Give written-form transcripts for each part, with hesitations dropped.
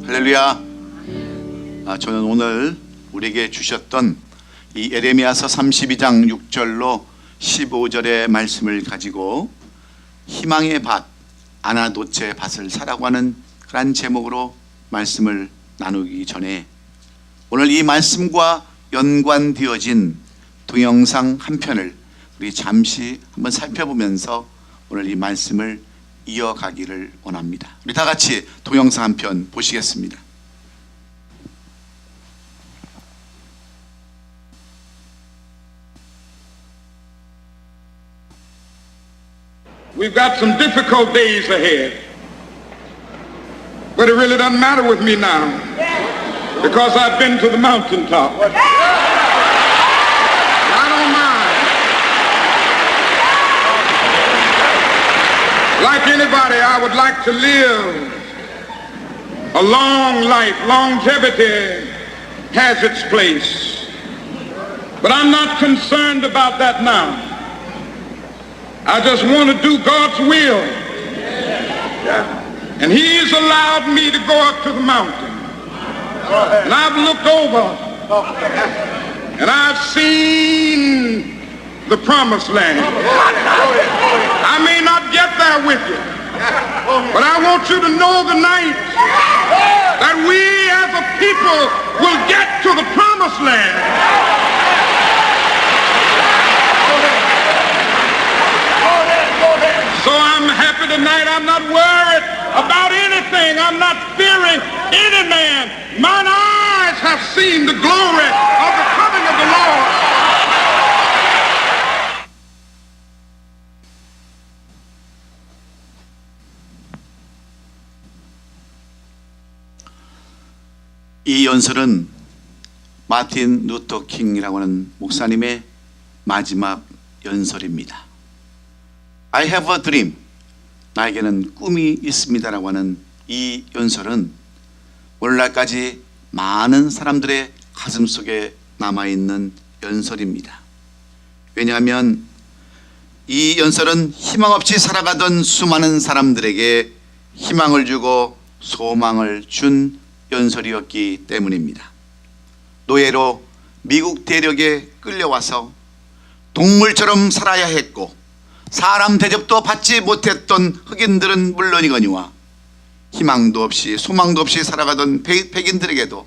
할렐루야. 저는 오늘 우리에게 주셨던 이 예레미야서 32장 6절로 15절의 말씀을 가지고 희망의 밭, 아나도체 밭을 사라고 하는 그런 제목으로 말씀을 나누기 전에 오늘 이 말씀과 연관되어진 동영상 한 편을 우리 잠시 한번 살펴보면서 오늘 이 말씀을 이어가기를 원합니다. 우리 다 같이 동영상 한 편 보시겠습니다. We've got some difficult days ahead, but it really doesn't matter with me now because I've been to the mountaintop. I don't mind. Like anybody, I would like to live a long life. Longevity has its place, but I'm not concerned about that now. I just want to do God's will. And He's allowed me to go up to the mountain. And I've looked over and I've seen the promised land. I may not get there with you, but I want you to know tonight that we as a people will get to the promised land. So I'm happy tonight. I'm not worried about anything. I'm not fearing any man. Mine eyes have seen the glory of the coming of the Lord. 이 연설은 마틴 루터 킹이라고 하는 목사님의 마지막 연설입니다. I have a dream. 나에게는 꿈이 있습니다라고 하는 이 연설은 오늘날까지 많은 사람들의 가슴 속에 남아있는 연설입니다. 왜냐하면 이 연설은 희망 없이 살아가던 수많은 사람들에게 희망을 주고 소망을 준 연설이었기 때문입니다. 노예로 미국 대륙에 끌려와서 동물처럼 살아야 했고 사람 대접도 받지 못했던 흑인들은 물론이거니와 희망도 없이 소망도 없이 살아가던 백인들에게도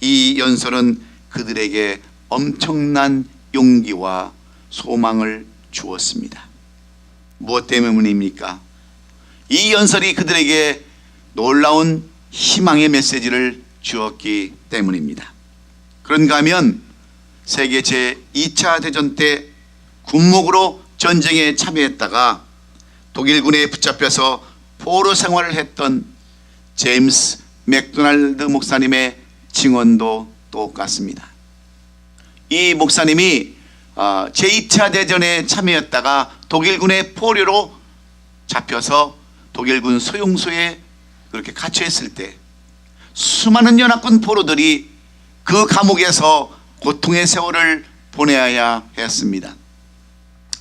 이 연설은 그들에게 엄청난 용기와 소망을 주었습니다. 무엇 때문입니까? 이 연설이 그들에게 놀라운 희망의 메시지를 주었기 때문입니다. 그런가 하면 세계 제2차 대전 때 군목으로 전쟁에 참여했다가 독일군에 붙잡혀서 포로 생활을 했던 제임스 맥도날드 목사님의 증언도 똑같습니다. 이 목사님이 제2차 대전에 참여했다가 독일군의 포로로 잡혀서 독일군 소용소에 그렇게 갇혀 있을 때 수많은 연합군 포로들이 그 감옥에서 고통의 세월을 보내야 했습니다.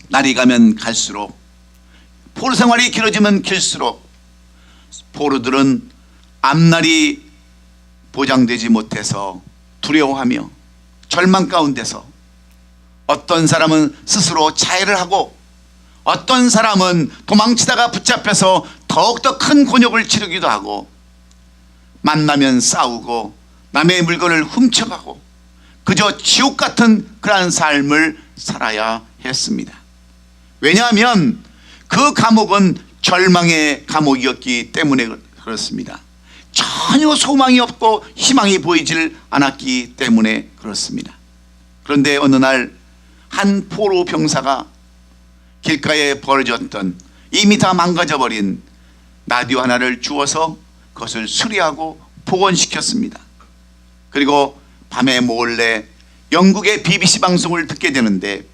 날이 가면 갈수록 포로 생활이 길어지면 길수록 포로들은 앞날이 보장되지 못해서 두려워하며 절망 가운데서 어떤 사람은 스스로 자해를 하고 어떤 사람은 도망치다가 붙잡혀서 더욱더 큰 곤욕을 치르기도 하고 만나면 싸우고 남의 물건을 훔쳐가고 그저 지옥 같은 그러한 삶을 살아야 했습니다. 왜냐하면 그 감옥은 절망의 감옥이었기 때문에 그렇습니다. 전혀 소망이 없고 희망이 보이질 않았기 때문에 그렇습니다. 그런데 어느 날 한 포로 병사가 길가에 버려졌던 이미 다 망가져버린 라디오 하나를 주워서 그것을 수리하고 복원시켰습니다. 그리고 밤에 몰래 영국의 BBC 방송을 듣게 되는데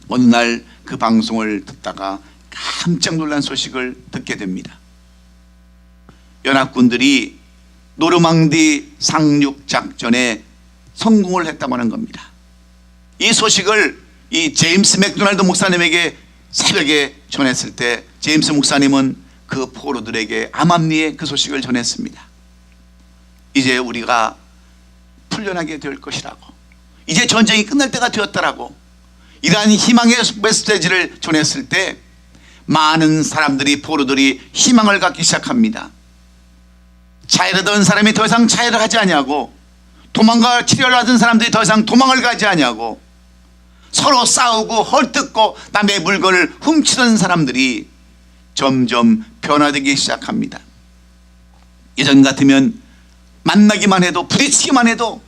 어느 날 그 방송을 듣다가 깜짝 놀란 소식을 듣게 됩니다. 연합군들이 노르망디 상륙 작전에 성공을 했다고 하는 겁니다. 이 소식을 이 제임스 맥도날드 목사님에게 새벽에 전했을 때 제임스 목사님은 그 포로들에게 암암리에 그 소식을 전했습니다. 이제 우리가 풀려나게 될 것이라고, 이제 전쟁이 끝날 때가 되었다라고, 이러한 희망의 메시지를 전했을 때 많은 사람들이, 포로들이 희망을 갖기 시작합니다. 자유하던 사람이 더 이상 자유를 하지 아니하고, 도망갈 치료를 하던 사람들이 더 이상 도망을 가지 아니하고, 서로 싸우고 헐뜯고 남의 물건을 훔치던 사람들이 점점 변화되기 시작합니다. 예전 같으면 만나기만 해도, 부딪히기만 해도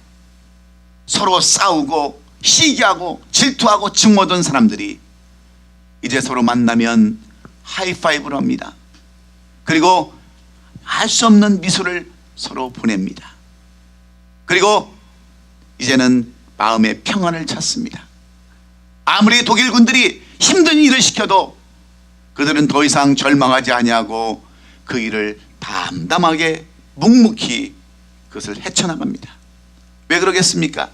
서로 싸우고 시기하고 질투하고 증오하던 사람들이 이제 서로 만나면 하이파이브를 합니다. 그리고 알 수 없는 미소를 서로 보냅니다. 그리고 이제는 마음의 평안을 찾습니다. 아무리 독일 군들이 힘든 일을 시켜도 그들은 더 이상 절망하지 아니하고 그 일을 담담하게 묵묵히 그것을 헤쳐나갑니다. 왜 그러겠습니까?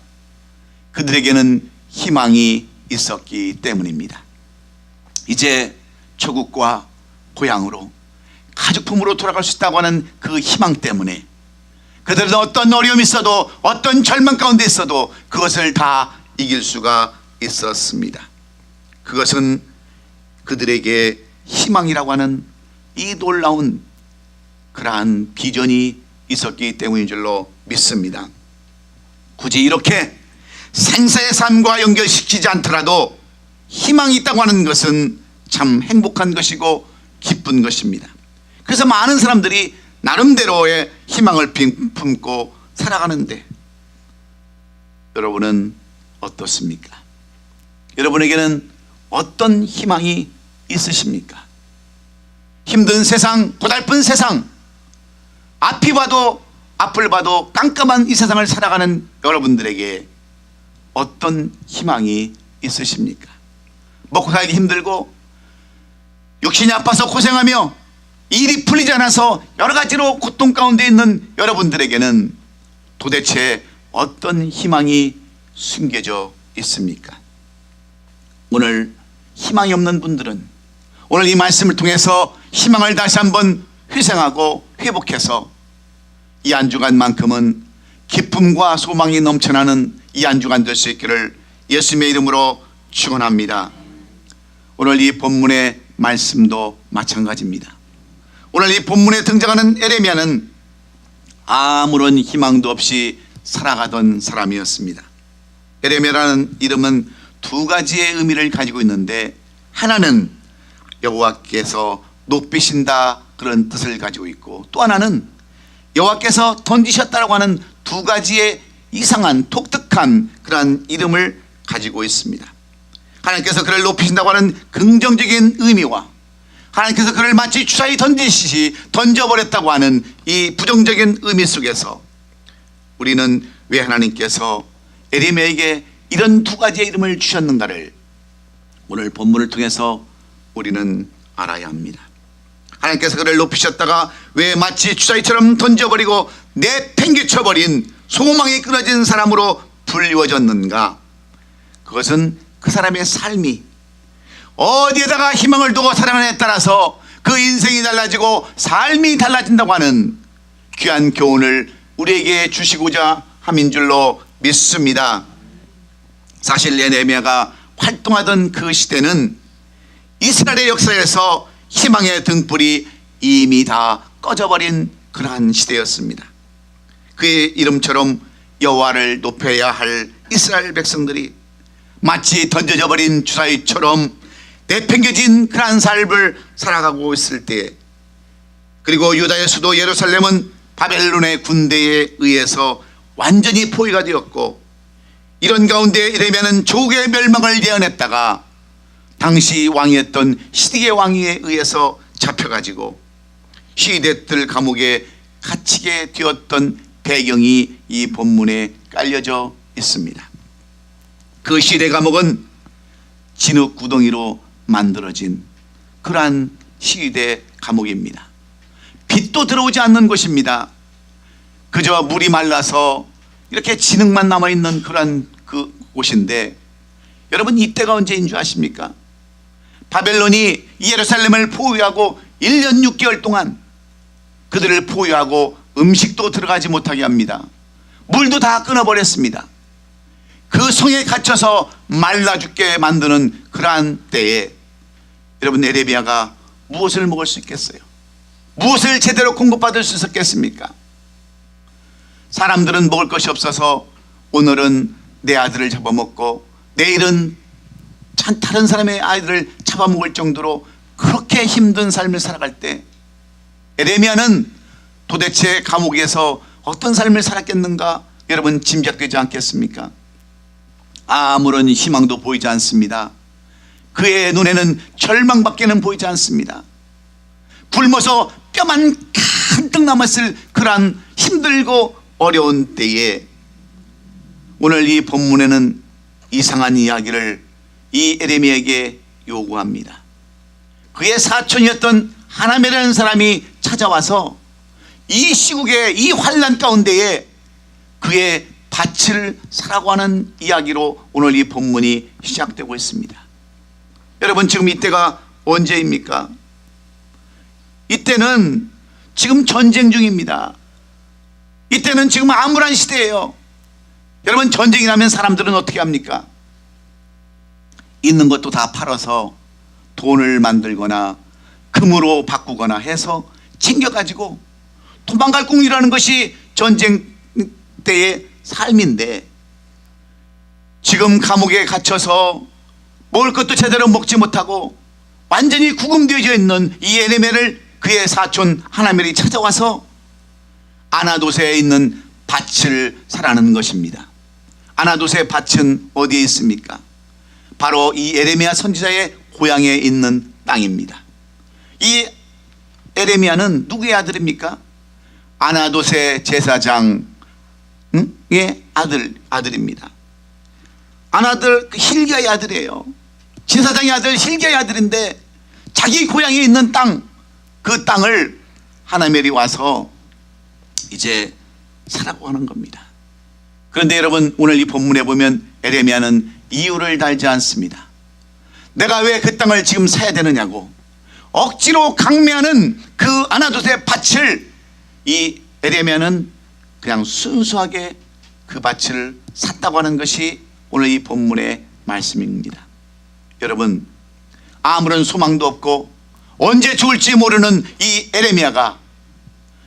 그들에게는 희망이 있었기 때문입니다. 이제 조국과 고향으로, 가족품으로 돌아갈 수 있다고 하는 그 희망 때문에 그들은 어떤 어려움이 있어도, 어떤 절망 가운데 있어도 그것을 다 이길 수가 있었습니다. 그것은 그들에게 희망이라고 하는 이 놀라운 그러한 비전이 있었기 때문인 줄로 믿습니다. 굳이 이렇게 생사의 삶과 연결시키지 않더라도 희망이 있다고 하는 것은 참 행복한 것이고 기쁜 것입니다. 그래서 많은 사람들이 나름대로의 희망을 품고 살아가는데, 여러분은 어떻습니까? 여러분에게는 어떤 희망이 있으십니까? 힘든 세상, 고달픈 세상, 앞이 봐도 앞을 봐도 깜깜한 이 세상을 살아가는 여러분들에게 어떤 희망이 있으십니까? 먹고 살기 힘들고 육신이 아파서 고생하며 일이 풀리지 않아서 여러 가지로 고통 가운데 있는 여러분들에게는 도대체 어떤 희망이 숨겨져 있습니까? 오늘 희망이 없는 분들은 오늘 이 말씀을 통해서 희망을 다시 한번 회생하고 회복해서 이 한 주간만큼은 기쁨과 소망이 넘쳐나는 이 한 주간 될 수 있기를 예수님의 이름으로 축원합니다. 오늘 이 본문의 말씀도 마찬가지입니다. 오늘 이 본문에 등장하는 에레미야는 아무런 희망도 없이 살아가던 사람이었습니다. 에레미야라는 이름은 두 가지의 의미를 가지고 있는데, 하나는 여호와께서 높이신다 그런 뜻을 가지고 있고, 또 하나는 여호와께서 던지셨다라고 하는 두 가지의 이상한 독특한 그러한 이름을 가지고 있습니다. 하나님께서 그를 높이신다고 하는 긍정적인 의미와 하나님께서 그를 마치 주사위 던지시듯이 던져버렸다고 하는 이 부정적인 의미 속에서 우리는 왜 하나님께서 에레미야에게 이런 두 가지의 이름을 주셨는가를 오늘 본문을 통해서 우리는 알아야 합니다. 하나님께서 그를 높이셨다가 왜 마치 주사위처럼 던져버리고 내팽개쳐버린 소망이 끊어진 사람으로 불리워졌는가? 그것은 그 사람의 삶이 어디에다가 희망을 두고 살아가느냐에 따라서 그 인생이 달라지고 삶이 달라진다고 하는 귀한 교훈을 우리에게 주시고자 함인 줄로 믿습니다. 사실 에레미야가 활동하던 그 시대는 이스라엘의 역사에서 희망의 등불이 이미 다 꺼져버린 그러한 시대였습니다. 그의 이름처럼 여호와를 높여야 할 이스라엘 백성들이 마치 던져져 버린 주사위처럼 내팽겨진 그러한 삶을 살아가고 있을 때, 그리고 유다의 수도 예루살렘은 바벨론의 군대에 의해서 완전히 포위가 되었고, 이런 가운데 에레미야는 조국의 멸망을 예언했다가 당시 왕이었던 시드기야 왕에 의해서 잡혀가지고 시대들 감옥에 갇히게 되었던 배경이 이 본문에 깔려져 있습니다. 그 시대 감옥은 진흙 구덩이로 만들어진 그러한 시대 감옥입니다. 빛도 들어오지 않는 곳입니다. 그저 물이 말라서 이렇게 진흙만 남아있는 그러한 그 곳인데, 여러분 이때가 언제인 줄 아십니까? 바벨론이 예루살렘을 포위하고 1년 6개월 동안 그들을 포위하고 음식도 들어가지 못하게 합니다. 물도 다 끊어버렸습니다. 그 성에 갇혀서 말라 죽게 만드는 그러한 때에 여러분, 에레미야가 무엇을 먹을 수 있겠어요? 무엇을 제대로 공급받을 수 있었겠습니까? 사람들은 먹을 것이 없어서 오늘은 내 아들을 잡아먹고 내일은 다른 사람의 아이들을 잡아먹을 정도로 그렇게 힘든 삶을 살아갈 때 에레미야는 도대체 감옥에서 어떤 삶을 살았겠는가 여러분 짐작되지 않겠습니까? 아무런 희망도 보이지 않습니다. 그의 눈에는 절망밖에는 보이지 않습니다. 굶어서 뼈만 간뜩 남았을 그러한 힘들고 어려운 때에 오늘 이 본문에는 이상한 이야기를 이 에레미야에게 요구합니다. 그의 사촌이었던 하나멜이라는 사람이 찾아와서 이 시국의 이 환난 가운데에 그의 밭을 사라고 하는 이야기로 오늘 이 본문이 시작되고 있습니다. 여러분, 지금 이때가 언제입니까? 이때는 지금 전쟁 중입니다. 이때는 지금 암울한 시대예요. 여러분, 전쟁이 나면 사람들은 어떻게 합니까? 있는 것도 다 팔아서 돈을 만들거나 금으로 바꾸거나 해서 챙겨가지고 도망갈 꿈이라는 것이 전쟁 때의 삶인데, 지금 감옥에 갇혀서 먹을 것도 제대로 먹지 못하고 완전히 구금되어져 있는 이 에레미야를 그의 사촌 하나멜이 찾아와서 아나돗에 있는 밭을 사라는 것입니다. 아나돗의 밭은 어디에 있습니까? 바로 이 에레미야 선지자의 고향에 있는 땅입니다. 이 에레미야는 누구의 아들입니까? 아나돗의 제사장의 아들입니다. 아나들 힐기야의 아들이에요. 제사장의 아들 힐기야의 아들인데 자기 고향에 있는 땅, 그 땅을 하나멜이 와서 이제 사라고 하는 겁니다. 그런데 여러분, 오늘 이 본문에 보면 에레미야는 이유를 달지 않습니다. 내가 왜 그 땅을 지금 사야 되느냐고 억지로 강매하는 그 아나돗의 밭을 이 에레미야는 그냥 순수하게 그 밭을 샀다고 하는 것이 오늘 이 본문의 말씀입니다. 여러분, 아무런 소망도 없고 언제 죽을지 모르는 이 에레미야가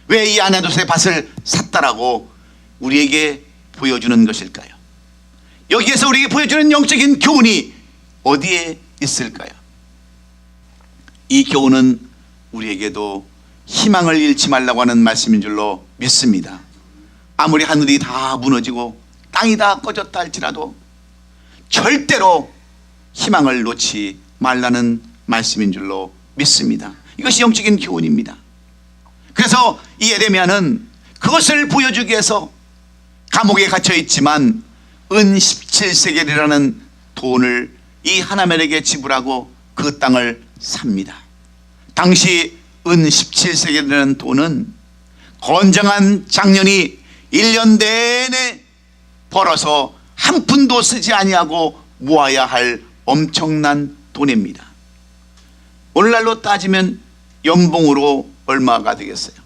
왜 이 아나돗의 밭을 샀다라고 우리에게 보여주는 것일까요? 여기에서 우리에게 보여주는 영적인 교훈이 어디에 있을까요? 이 교훈은 우리에게도 희망을 잃지 말라고 하는 말씀인 줄로 믿습니다. 아무리 하늘이 다 무너지고 땅이 다 꺼졌다 할지라도 절대로 희망을 놓지 말라는 말씀인 줄로 믿습니다. 이것이 영적인 교훈입니다. 그래서 이 에레미야는 그것을 보여주기 위해서 감옥에 갇혀 있지만 은 17세겔이라는 돈을 이 하나멜에게 지불하고 그 땅을 삽니다. 당시 은 17세겔이라는 돈은 건장한 장년이 1년 내내 벌어서 한 푼도 쓰지 아니하고 모아야 할 엄청난 돈입니다. 오늘날로 따지면 연봉으로 얼마가 되겠어요?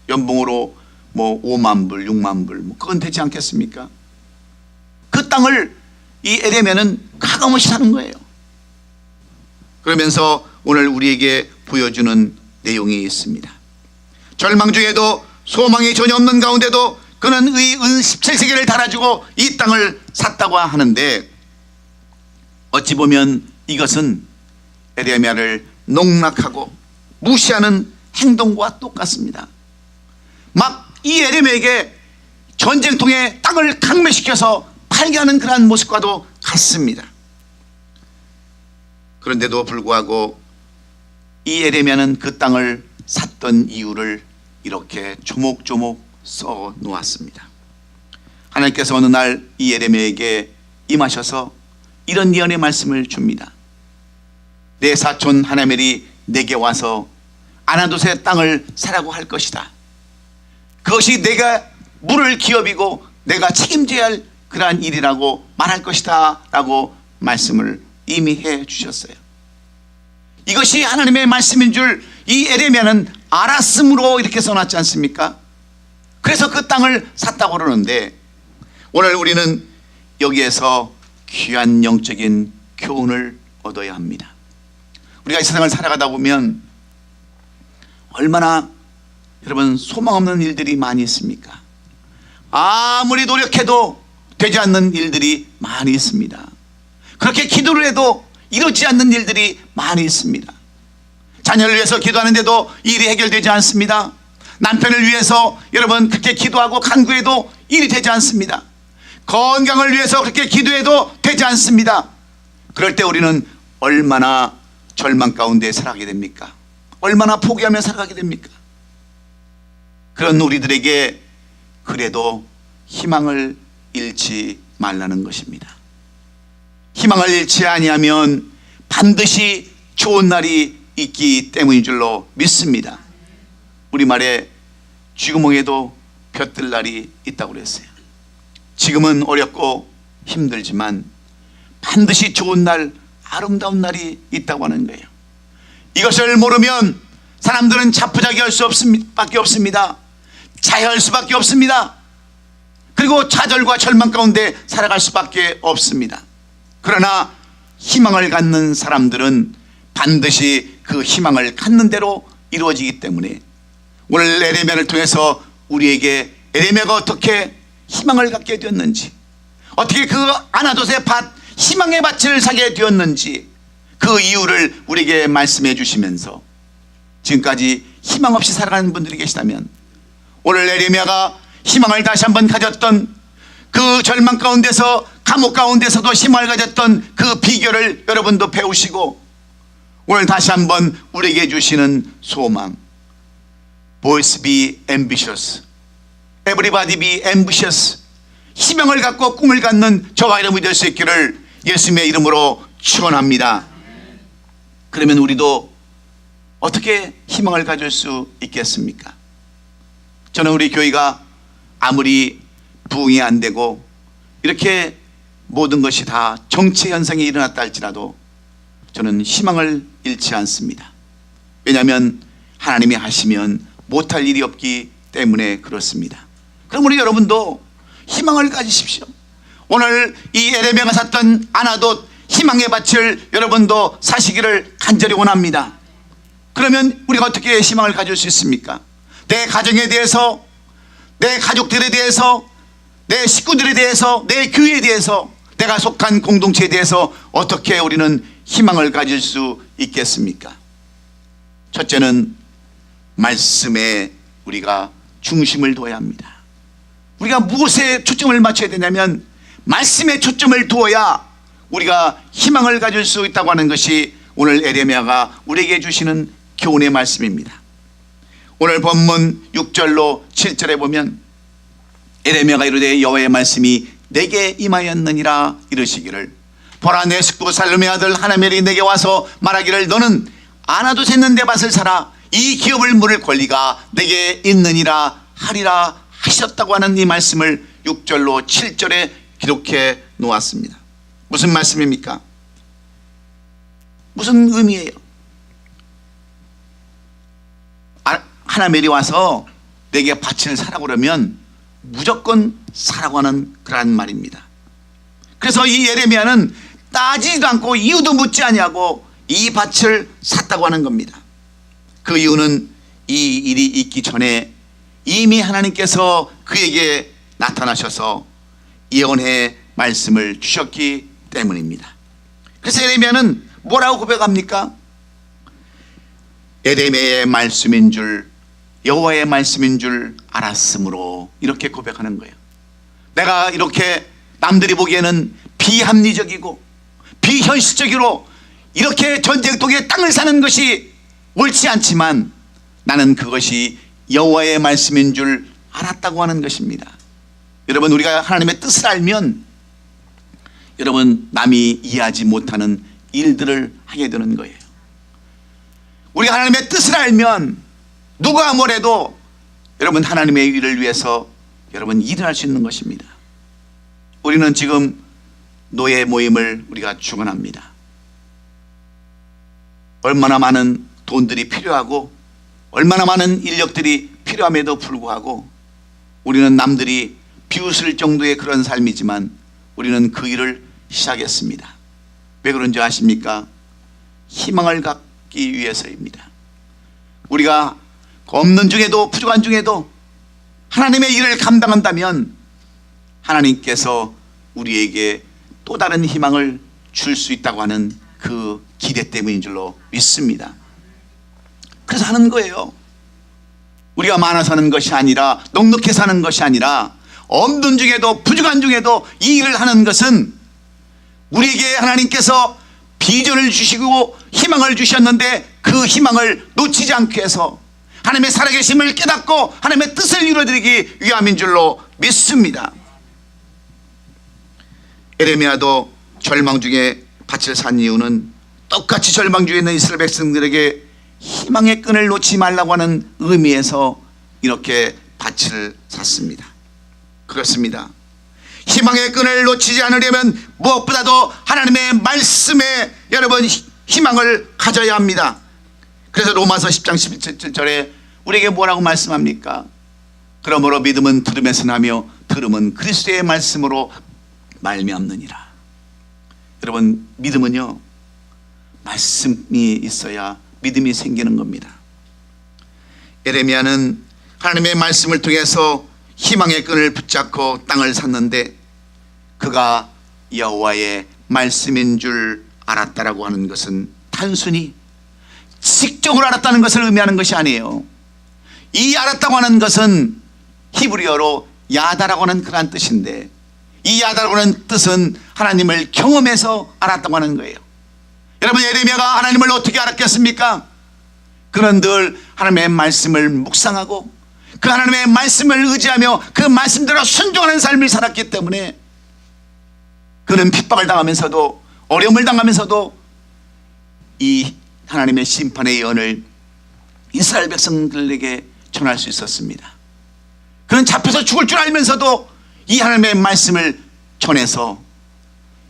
연봉으로 뭐 5만 불, 6만 불, 뭐 그건 되지 않겠습니까? 그 땅을 이 에레미야는 가감없이 사는 거예요. 그러면서 오늘 우리에게 보여주는 내용이 있습니다. 절망 중에도 소망이 전혀 없는 가운데도 그는 은 17세겔을 달아주고 이 땅을 샀다고 하는데, 어찌 보면 이것은 에레미야를 농락하고 무시하는 행동과 똑같습니다. 막 이 에레미야에게 전쟁통에 땅을 강매시켜서 팔게 하는 그러한 모습과도 같습니다. 그런데도 불구하고 이 에레미야는 그 땅을 샀던 이유를 이렇게 조목조목 써 놓았습니다. 하나님께서 어느 날 이 에레미야에게 임하셔서 이런 예언의 말씀을 줍니다. 내 사촌 하나멜이 내게 와서 아나돗의 땅을 사라고 할 것이다. 그것이 내가 물을 기업이고 내가 책임져야 할 그러한 일이라고 말할 것이다 라고 말씀을 이미 해 주셨어요. 이것이 하나님의 말씀인 줄 이 에레미야는 알았으므로 이렇게 써놨지 않습니까? 그래서 그 땅을 샀다고 그러는데, 오늘 우리는 여기에서 귀한 영적인 교훈을 얻어야 합니다. 우리가 이 세상을 살아가다 보면 얼마나 여러분 소망 없는 일들이 많이 있습니까? 아무리 노력해도 되지 않는 일들이 많이 있습니다. 그렇게 기도를 해도 이루지 않는 일들이 많이 있습니다. 자녀를 위해서 기도하는데도 일이 해결되지 않습니다. 남편을 위해서 여러분 그렇게 기도하고 간구해도 일이 되지 않습니다. 건강을 위해서 그렇게 기도해도 되지 않습니다. 그럴 때 우리는 얼마나 절망 가운데 살아가게 됩니까? 얼마나 포기하며 살아가게 됩니까? 그런 우리들에게 그래도 희망을 잃지 말라는 것입니다. 희망을 잃지 아니하면 반드시 좋은 날이 있기 때문인 줄로 믿습니다. 우리말에 쥐구멍에도 볕들 날이 있다고 그랬어요. 지금은 어렵고 힘들지만 반드시 좋은 날, 아름다운 날이 있다고 하는 거예요. 이것을 모르면 사람들은 자포자기 할 수밖에 없습니다. 자해할 수밖에 없습니다. 그리고 좌절과 절망 가운데 살아갈 수밖에 없습니다. 그러나 희망을 갖는 사람들은 반드시 그 희망을 갖는 대로 이루어지기 때문에 오늘 에레미야를 통해서 우리에게 에레미야가 어떻게 희망을 갖게 되었는지, 어떻게 그 아나돗의 밭, 희망의 밭을 사게 되었는지 그 이유를 우리에게 말씀해 주시면서, 지금까지 희망 없이 살아가는 분들이 계시다면 오늘 에레미야가 희망을 다시 한번 가졌던 그 절망 가운데서, 감옥 가운데서도 희망을 가졌던 그 비결을 여러분도 배우시고 오늘 다시 한번 우리에게 주시는 소망, Boys be ambitious, Everybody be ambitious, 희망을 갖고 꿈을 갖는 저와 여러분이 될 수 있기를 예수님의 이름으로 축원합니다. 그러면 우리도 어떻게 희망을 가질 수 있겠습니까? 저는 우리 교회가 아무리 부흥이 안 되고 이렇게 모든 것이 다 정체 현상이 일어났다 할지라도 저는 희망을 잃지 않습니다. 왜냐하면 하나님이 하시면 못할 일이 없기 때문에 그렇습니다. 그럼 우리 여러분도 희망을 가지십시오. 오늘 이 에레미야가 샀던 아나돗 희망의 밭을 여러분도 사시기를 간절히 원합니다. 그러면 우리가 어떻게 희망을 가질 수 있습니까? 내 가정에 대해서, 내 가족들에 대해서, 내 식구들에 대해서, 내 교회에 대해서, 내가 속한 공동체에 대해서 어떻게 우리는 희망을 가질 수 있겠습니까? 첫째는 말씀에 우리가 중심을 둬야 합니다. 우리가 무엇에 초점을 맞춰야 되냐면 말씀에 초점을 두어야 우리가 희망을 가질 수 있다고 하는 것이 오늘 에레미야가 우리에게 주시는 교훈의 말씀입니다. 오늘 본문 6절로 7절에 보면 에레미야가 이르되 여호와의 말씀이 내게 임하였느니라 이르시기를, 보라 내 식구 살룸의 아들 하나멜이 내게 와서 말하기를 너는 아나돗 있는 내 밭을 사라, 이 기업을 물을 권리가 내게 있느니라 하리라 하셨다고 하는 이 말씀을 6절로 7절에 기록해 놓았습니다. 무슨 말씀입니까? 무슨 의미예요? 하나멜이 와서 내게 밭을 사라고 그러면 무조건 사라고 하는 그런 말입니다. 그래서 이 예레미야는 따지지도 않고 이유도 묻지 아니하고 이 밭을 샀다고 하는 겁니다. 그 이유는 이 일이 있기 전에 이미 하나님께서 그에게 나타나셔서 예언의 말씀을 주셨기 때문입니다. 그래서 에레미야는 뭐라고 고백합니까? 에레미야의 말씀인 줄, 여호와의 말씀인 줄 알았으므로, 이렇게 고백하는 거예요. 내가 이렇게 남들이 보기에는 비합리적이고 비현실적으로 이렇게 전쟁통에 땅을 사는 것이 옳지 않지만 나는 그것이 여호와의 말씀인 줄 알았다고 하는 것입니다. 여러분, 우리가 하나님의 뜻을 알면 여러분 남이 이해하지 못하는 일들을 하게 되는 거예요. 우리가 하나님의 뜻을 알면 누가 뭐래도 여러분 하나님의 일을 위해서 여러분 일을 할 수 있는 것입니다. 우리는 지금 노예 모임을 우리가 주관합니다. 얼마나 많은 돈들이 필요하고 얼마나 많은 인력들이 필요함에도 불구하고 우리는 남들이 비웃을 정도의 그런 삶이지만 우리는 그 일을 시작했습니다. 왜 그런지 아십니까? 희망을 갖기 위해서입니다. 우리가 없는 중에도 부족한 중에도 하나님의 일을 감당한다면 하나님께서 우리에게 또 다른 희망을 줄 수 있다고 하는 그 기대 때문인 줄로 믿습니다. 그래서 하는 거예요. 우리가 많아 사는 것이 아니라, 넉넉해 사는 것이 아니라, 없는 중에도 부족한 중에도 이 일을 하는 것은 우리에게 하나님께서 비전을 주시고 희망을 주셨는데 그 희망을 놓치지 않기 위해서 하나님의 살아계심을 깨닫고 하나님의 뜻을 이루어드리기 위함인 줄로 믿습니다. 에레미야도 절망 중에 밭을 산 이유는 똑같이 절망 중에 있는 이스라엘 백성들에게 희망의 끈을 놓지 말라고 하는 의미에서 이렇게 밭을 샀습니다. 그렇습니다. 희망의 끈을 놓치지 않으려면 무엇보다도 하나님의 말씀에 여러분 희망을 가져야 합니다. 그래서 로마서 10장 17절에 우리에게 뭐라고 말씀합니까? 그러므로 믿음은 들음에서 나며 들음은 그리스도의 말씀으로 말미암느니라. 여러분, 믿음은요, 말씀이 있어야 믿음이 생기는 겁니다. 에레미야는 하나님의 말씀을 통해서 희망의 끈을 붙잡고 땅을 샀는데 그가 여호와의 말씀인 줄 알았다라고 하는 것은 단순히 지식적으로 알았다는 것을 의미하는 것이 아니에요. 이 알았다고 하는 것은 히브리어로 야다라고 하는 그런 뜻인데, 이 야다라고 하는 뜻은 하나님을 경험해서 알았다고 하는 거예요. 여러분, 에레미야가 하나님을 어떻게 알았겠습니까? 그는 늘 하나님의 말씀을 묵상하고 그 하나님의 말씀을 의지하며 그 말씀대로 순종하는 삶을 살았기 때문에 그는 핍박을 당하면서도 어려움을 당하면서도 이 하나님의 심판의 예언을 이스라엘 백성들에게 전할 수 있었습니다. 그는 잡혀서 죽을 줄 알면서도 이 하나님의 말씀을 전해서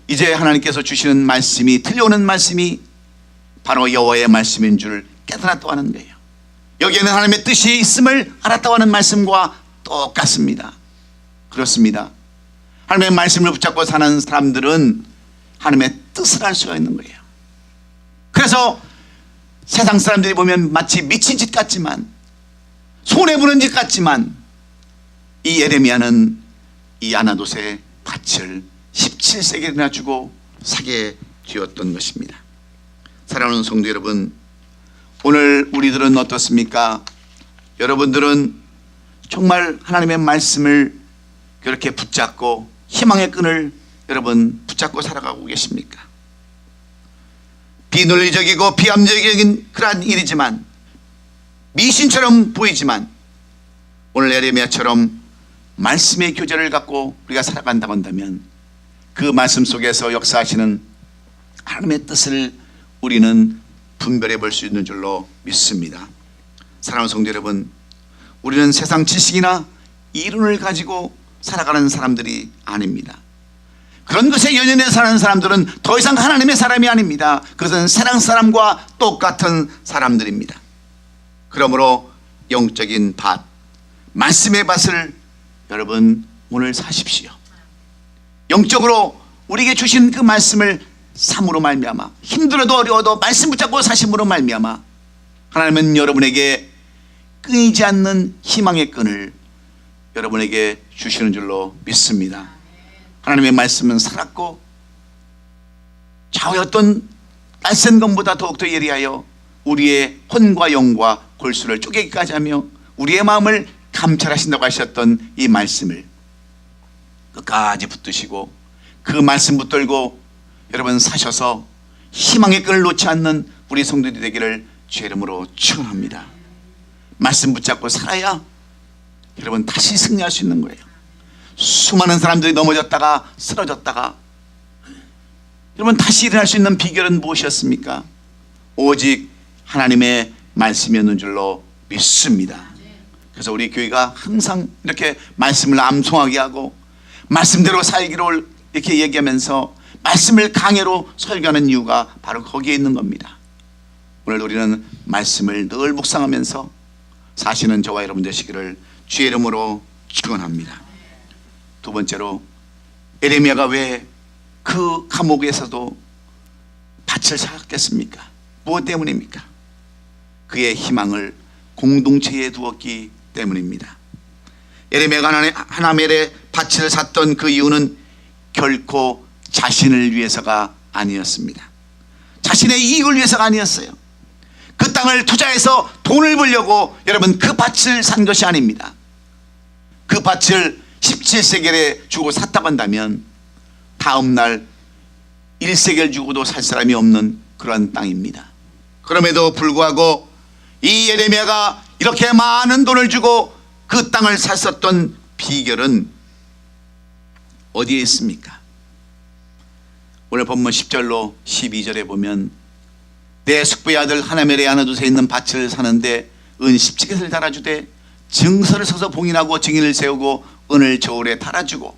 이제 하나님께서 주시는 말씀이, 들려오는 말씀이 바로 여호와의 말씀인 줄 깨달았다고 하는 거예요. 여기에는 하나님의 뜻이 있음을 알았다고 하는 말씀과 똑같습니다. 그렇습니다. 하나님의 말씀을 붙잡고 사는 사람들은 하나님의 뜻을 알 수가 있는 거예요. 그래서 세상 사람들이 보면 마치 미친 짓 같지만, 손해보는 짓 같지만, 이 에레미야는 이 아나돗의 밭을 17세겔이나 주고 사게 되었던 것입니다. 사랑하는 성도 여러분, 오늘 우리들은 어떻습니까? 여러분들은 정말 하나님의 말씀을 그렇게 붙잡고 희망의 끈을 여러분 붙잡고 살아가고 계십니까? 비논리적이고 비합리적인 그러한 일이지만, 미신처럼 보이지만, 오늘 에레미야처럼 말씀의 교제를 갖고 우리가 살아간다고 한다면 그 말씀 속에서 역사하시는 하나님의 뜻을 우리는 분별해 볼 수 있는 줄로 믿습니다. 사랑하는 성도 여러분, 우리는 세상 지식이나 이론을 가지고 살아가는 사람들이 아닙니다. 그런 것에 연연해 사는 사람들은 더 이상 하나님의 사람이 아닙니다. 그것은 세상 사람과 똑같은 사람들입니다. 그러므로 영적인 밭, 말씀의 밭을 여러분 오늘 사십시오. 영적으로 우리에게 주신 그 말씀을 삶으로 말미암아, 힘들어도 어려워도 말씀 붙잡고 사심으로 말미암아 하나님은 여러분에게 끊이지 않는 희망의 끈을 여러분에게 주시는 줄로 믿습니다. 하나님의 말씀은 살았고 좌우의 어떤 낯선 것보다 더욱더 예리하여 우리의 혼과 영과 골수를 쪼개기까지 하며 우리의 마음을 감찰하신다고 하셨던 이 말씀을 끝까지 붙드시고 그 말씀 붙들고 여러분 사셔서 희망의 끈을 놓지 않는 우리 성도들이 되기를 주의 이름으로 축원합니다. 말씀 붙잡고 살아야 여러분 다시 승리할 수 있는 거예요. 수많은 사람들이 넘어졌다가 쓰러졌다가 여러분 다시 일어날 수 있는 비결은 무엇이었습니까? 오직 하나님의 말씀이었는 줄로 믿습니다. 그래서 우리 교회가 항상 이렇게 말씀을 암송하게 하고 말씀대로 살기로 이렇게 얘기하면서 말씀을 강해로 설교하는 이유가 바로 거기에 있는 겁니다. 오늘 우리는 말씀을 늘 묵상하면서 사시는 저와 여러분 되시기를 주의 이름으로 증언합니다. 두 번째로 에레미야가 왜 그 감옥에서도 밭을 사겠습니까? 무엇 때문입니까? 그의 희망을 공동체에 두었기 때문입니다. 에레미야가 하나멜의 밭을 샀던 그 이유는 결코 자신을 위해서가 아니었습니다. 자신의 이익을 위해서가 아니었어요. 그 땅을 투자해서 돈을 벌려고 여러분 그 밭을 산 것이 아닙니다. 그 밭을 17세겔에 주고 샀다고 한다면 다음날 1세겔 주고도 살 사람이 없는 그런 땅입니다. 그럼에도 불구하고 이 예레미야가 이렇게 많은 돈을 주고 그 땅을 샀었던 비결은 어디에 있습니까? 오늘 본문 10절로 12절에 보면 내 숙부의 아들 하나멜의 아나두에 있는 밭을 사는데 은 17겟을 달아주되 증서를 서서 봉인하고 증인을 세우고 은을 저울에 달아주고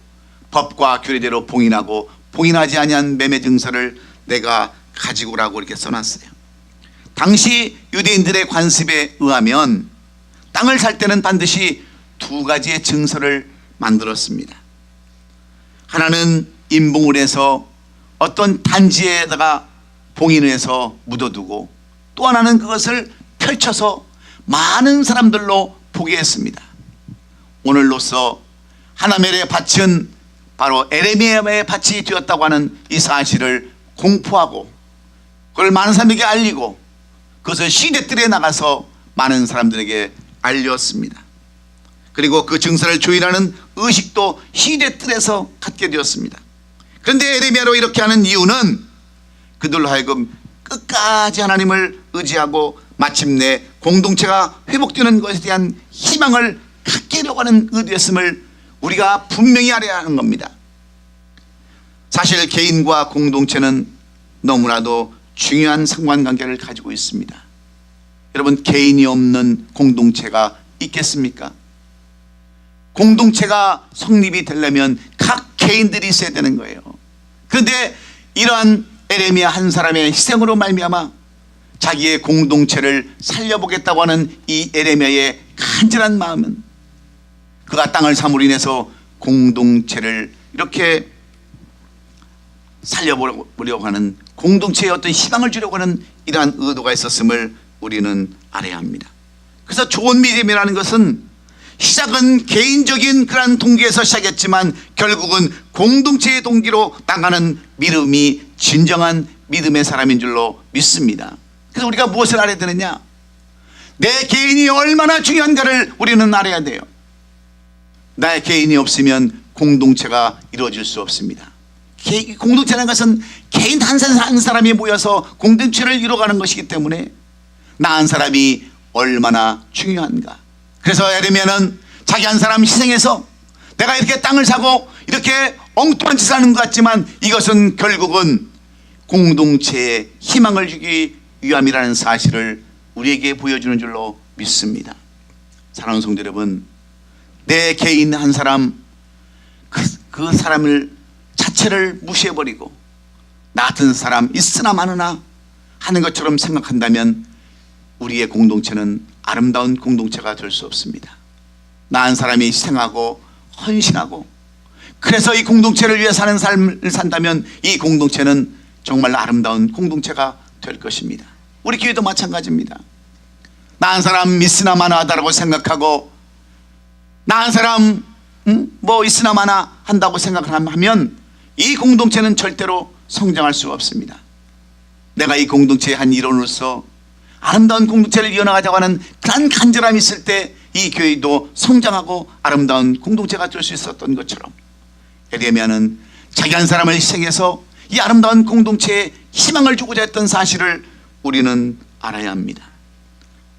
법과 규례대로 봉인하고 봉인하지 아니한 매매 증서를 내가 가지고 오라고 이렇게 써놨어요. 당시 유대인들의 관습에 의하면 땅을 살 때는 반드시 두 가지의 증서를 만들었습니다. 하나는 인봉을 해서 어떤 단지에다가 봉인을 해서 묻어두고, 또 하나는 그것을 펼쳐서 많은 사람들로 보게 했습니다. 오늘로써 하나멜의 밭은 바로 에레미야의 밭이 되었다고 하는 이 사실을 공포하고 그걸 많은 사람에게 알리고 그것을 시대뜰에 나가서 많은 사람들에게 알렸습니다. 그리고 그 증서를 조율하는 의식도 시대뜰에서 갖게 되었습니다. 그런데 에레미야로 이렇게 하는 이유는 그들로 하여금 끝까지 하나님을 의지하고 마침내 공동체가 회복되는 것에 대한 희망을 갖게 하려고 하는 의도였음을 우리가 분명히 알아야 하는 겁니다. 사실 개인과 공동체는 너무나도 중요한 상관관계를 가지고 있습니다. 여러분, 개인이 없는 공동체가 있겠습니까? 공동체가 성립이 되려면 각 개인들이 있어야 되는 거예요. 그런데 이러한 에레미야 한 사람의 희생으로 말미암아 자기의 공동체를 살려보겠다고 하는 이 에레미야의 간절한 마음은 그가 땅을 삼으로 인해서 공동체를 이렇게 살려보려고 하는, 공동체에 어떤 희망을 주려고 하는 이러한 의도가 있었음을 우리는 알아야 합니다. 그래서 좋은 믿음이라는 것은 시작은 개인적인 그런 동기에서 시작했지만 결국은 공동체의 동기로 나가는 믿음이 진정한 믿음의 사람인 줄로 믿습니다. 그래서 우리가 무엇을 알아야 되느냐? 내 개인이 얼마나 중요한가를 우리는 알아야 돼요. 나의 개인이 없으면 공동체가 이루어질 수 없습니다. 공동체라는 것은 개인 한 사람이 모여서 공동체를 이루어가는 것이기 때문에 나 한 사람이 얼마나 중요한가. 그래서 에레미야는 자기 한 사람 희생해서 내가 이렇게 땅을 사고 이렇게 엉뚱한 짓을 하는 것 같지만 이것은 결국은 공동체에 희망을 주기 위함이라는 사실을 우리에게 보여주는 줄로 믿습니다. 사랑하는 성도 여러분, 내 개인 한 사람 그 사람을 자체를 무시해버리고 나 같은 사람 있으나 마느나 하는 것처럼 생각한다면 우리의 공동체는 아름다운 공동체가 될 수 없습니다. 나 한 사람이 희생하고 헌신하고 그래서 이 공동체를 위해 사는 삶을 산다면 이 공동체는 정말 아름다운 공동체가 될 것입니다. 우리 교회도 마찬가지입니다. 나 한 사람 있으나 마나 하다라고 생각하고 나 한 사람 뭐 있으나 마나 한다고 생각하면 이 공동체는 절대로 성장할 수가 없습니다. 내가 이 공동체의 한 일원으로서 아름다운 공동체를 이어나가자고 하는 그런 간절함이 있을 때 이 교회도 성장하고 아름다운 공동체가 될 수 있었던 것처럼 에레미야는 자기 한 사람을 희생해서 이 아름다운 공동체에 희망을 주고자 했던 사실을 우리는 알아야 합니다.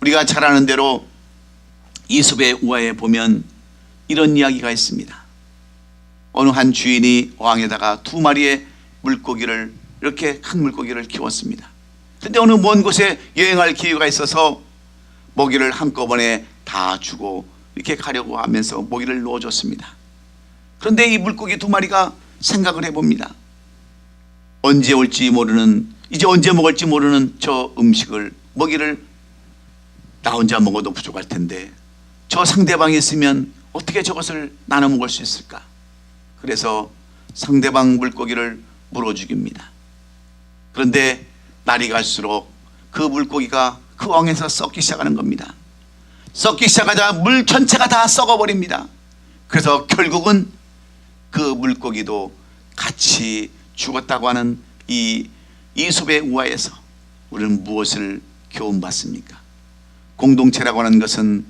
우리가 잘 아는 대로 이솝의 우화에 보면 이런 이야기가 있습니다. 어느 한 주인이 어항에다가 2마리의 물고기를, 이렇게 큰 물고기를 키웠습니다. 그런데 어느 먼 곳에 여행할 기회가 있어서 먹이를 한꺼번에 다 주고 이렇게 가려고 하면서 먹이를 넣어줬습니다. 그런데 이 물고기 2마리가 생각을 해봅니다. 언제 올지 모르는, 이제 언제 먹을지 모르는 저 음식을, 먹이를 나 혼자 먹어도 부족할 텐데 저 상대방이 있으면 어떻게 저것을 나눠 먹을 수 있을까? 그래서 상대방 물고기를 물어 죽입니다. 그런데 날이 갈수록 그 물고기가 그 왕에서 썩기 시작하는 겁니다. 썩기 시작하자 물 전체가 다 썩어버립니다. 그래서 결국은 그 물고기도 같이 죽었다고 하는 이 이솝의 우화에서 우리는 무엇을 교훈받습니까? 공동체라고 하는 것은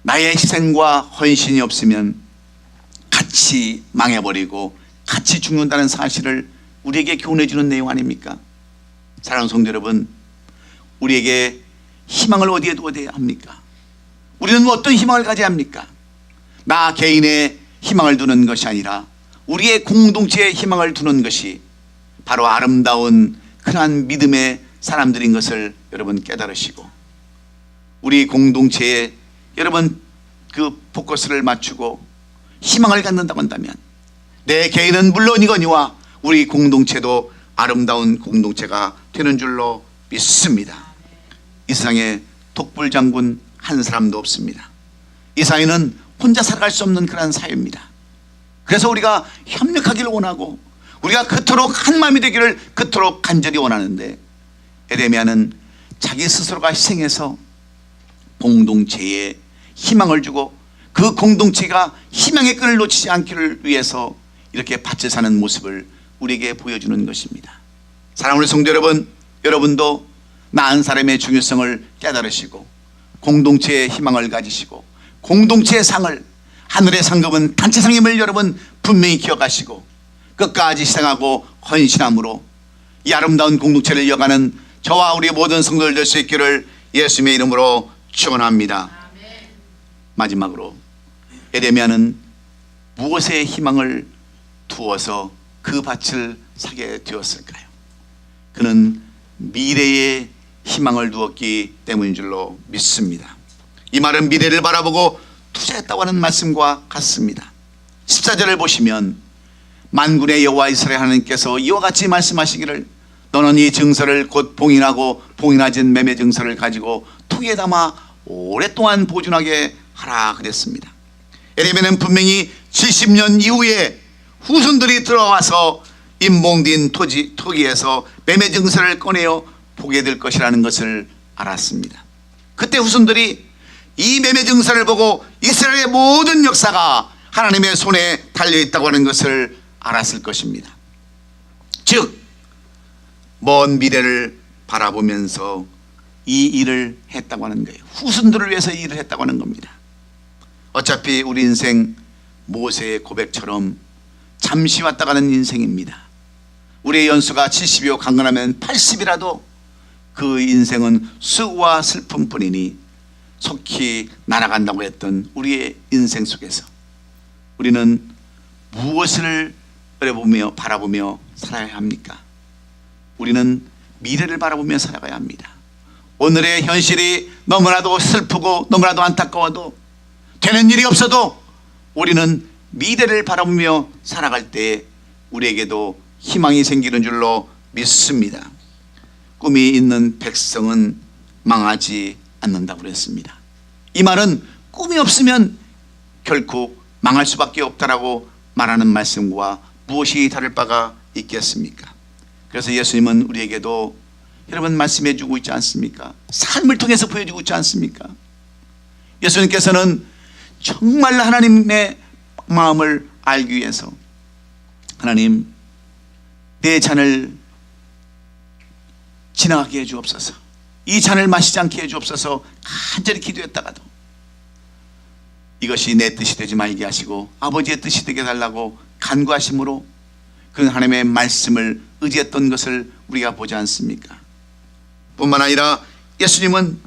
나의 희생과 헌신이 없으면 같이 망해버리고 같이 죽는다는 사실을 우리에게 교훈해 주는 내용 아닙니까? 사랑하는 성도 여러분, 우리에게 희망을 어디에 두어야 합니까? 우리는 어떤 희망을 가져야 합니까? 나 개인의 희망을 두는 것이 아니라 우리의 공동체의 희망을 두는 것이 바로 아름다운 그러한 믿음의 사람들인 것을 여러분 깨달으시고, 우리 공동체에 여러분 그 포커스를 맞추고 희망을 갖는다고 한다면 내 개인은 물론이거니와 우리 공동체도 아름다운 공동체가 되는 줄로 믿습니다. 이 세상에 독불장군 한 사람도 없습니다. 이 사회는 혼자 살아갈 수 없는 그런 사회입니다. 그래서 우리가 협력하기를 원하고 우리가 그토록 한 마음이 되기를 그토록 간절히 원하는데, 에레미야는 자기 스스로가 희생해서 공동체에 희망을 주고 그 공동체가 희망의 끈을 놓치지 않기를 위해서 이렇게 밭을 사는 모습을 우리에게 보여주는 것입니다. 사랑하는 성도 여러분, 여러분도 나은 사람의 중요성을 깨달으시고 공동체의 희망을 가지시고 공동체의 상을, 하늘의 상급은 단체상임을 여러분 분명히 기억하시고 끝까지 희생하고 헌신함으로 이 아름다운 공동체를 이어가는 저와 우리 모든 성도들 될 수 있기를 예수님의 이름으로 축원합니다. 마지막으로 에레미야는 무엇에 희망을 두어서 그 밭을 사게 되었을까요? 그는 미래에 희망을 두었기 때문인 줄로 믿습니다. 이 말은 미래를 바라보고 투자했다고 하는 말씀과 같습니다. 14절을 보시면 만군의 여호와 이스라엘 하나님께서 이와 같이 말씀하시기를 너는 이 증서를 곧 봉인하고 봉인하진 매매 증서를 가지고 통에 담아 오랫동안 보존하게 하라 그랬습니다. 에레미야는 분명히 70년 이후에 후손들이 들어와서 임봉된 토기에서 매매 증서를 꺼내어 보게 될 것이라는 것을 알았습니다. 그때 후손들이 이 매매 증서를 보고 이스라엘의 모든 역사가 하나님의 손에 달려있다고 하는 것을 알았을 것입니다. 즉 먼 미래를 바라보면서 이 일을 했다고 하는 거예요. 후손들을 위해서 이 일을 했다고 하는 겁니다. 어차피 우리 인생 모세의 고백처럼 잠시 왔다 가는 인생입니다. 우리의 연수가 70이요 강건하면 80이라도 그 인생은 수고와 슬픔뿐이니 속히 날아간다고 했던 우리의 인생 속에서 우리는 무엇을 바라보며 살아야 합니까? 우리는 미래를 바라보며 살아가야 합니다. 오늘의 현실이 너무나도 슬프고 너무나도 안타까워도 되는 일이 없어도 우리는 미래를 바라보며 살아갈 때 우리에게도 희망이 생기는 줄로 믿습니다. 꿈이 있는 백성은 망하지 않는다고 그랬습니다. 이 말은 꿈이 없으면 결코 망할 수밖에 없다라고 말하는 말씀과 무엇이 다를 바가 있겠습니까? 그래서 예수님은 우리에게도 여러분 말씀해 주고 있지 않습니까? 삶을 통해서 보여주고 있지 않습니까? 예수님께서는 정말 하나님의 마음을 알기 위해서 하나님 내 잔을 지나가게 해주옵소서, 이 잔을 마시지 않게 해주옵소서 간절히 기도했다가도 이것이 내 뜻이 되지 말게 하시고 아버지의 뜻이 되게 해달라고 간구하심으로 그 하나님의 말씀을 의지했던 것을 우리가 보지 않습니까? 뿐만 아니라 예수님은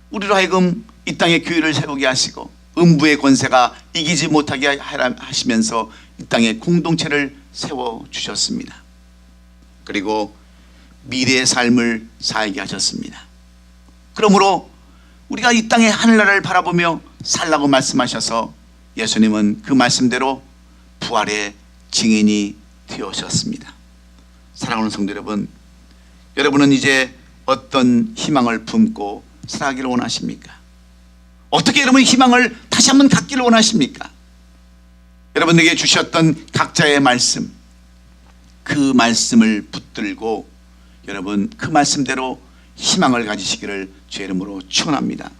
우리로 하여금 이 땅에 교회를 세우게 하시고 음부의 권세가 이기지 못하게 하시면서 이 땅에 공동체를 세워주셨습니다. 그리고 미래의 삶을 살게 하셨습니다. 그러므로 우리가 이 땅의 하늘나라를 바라보며 살라고 말씀하셔서 예수님은 그 말씀대로 부활의 증인이 되어셨습니다. 사랑하는 성도 여러분, 여러분은 이제 어떤 희망을 품고 살아가기를 원하십니까? 어떻게 여러분의 희망을 다시 한번 갖기를 원하십니까? 여러분에게 주셨던 각자의 말씀, 그 말씀을 붙들고 여러분 그 말씀대로 희망을 가지시기를 주의 이름으로 축원합니다.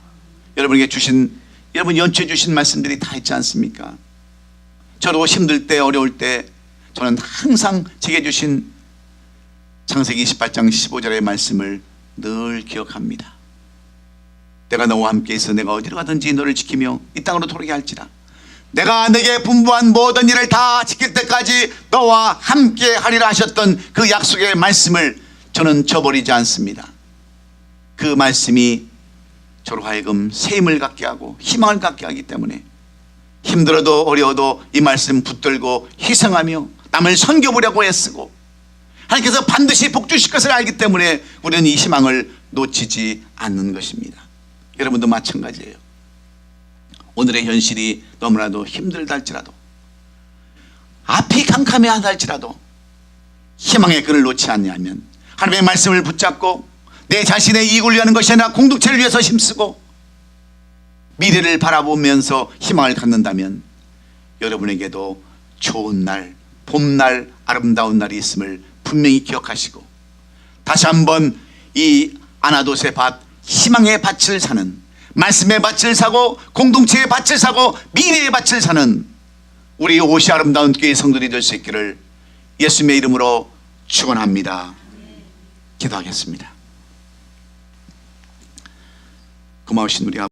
여러분에게 주신, 여러분 연초에 주신 말씀들이 다 있지 않습니까? 저도 힘들 때, 어려울 때 저는 항상 제게 주신 창세기 28장 15절의 말씀을 늘 기억합니다. 내가 너와 함께 있어 내가 어디로 가든지 너를 지키며 이 땅으로 돌아오게 할지라. 내가 내게 분부한 모든 일을 다 지킬 때까지 너와 함께 하리라 하셨던 그 약속의 말씀을 저는 저버리지 않습니다. 그 말씀이 저로 하여금 새 힘을 갖게 하고 희망을 갖게 하기 때문에 힘들어도 어려워도 이 말씀 붙들고 희생하며 남을 섬겨보려고 애쓰고 하나님께서 반드시 복주실 것을 알기 때문에 우리는 이 희망을 놓치지 않는 것입니다. 여러분도 마찬가지예요. 오늘의 현실이 너무나도 힘들다 할지라도, 앞이 캄캄해하다 할지라도 희망의 끈을 놓지 않냐면 하나님의 말씀을 붙잡고 내 자신의 이익을 위하는 것이 아니라 공동체를 위해서 힘쓰고 미래를 바라보면서 희망을 갖는다면 여러분에게도 좋은 날, 봄날, 아름다운 날이 있음을 분명히 기억하시고 다시 한번 이 아나돗의 밭, 희망의 밭을 사는, 말씀의 밭을 사고 공동체의 밭을 사고 미래의 밭을 사는 우리 옷이 아름다운 교회 성도들이 될 수 있기를 예수님의 이름으로 축원합니다. 기도하겠습니다. 고마우신 우리 아버지,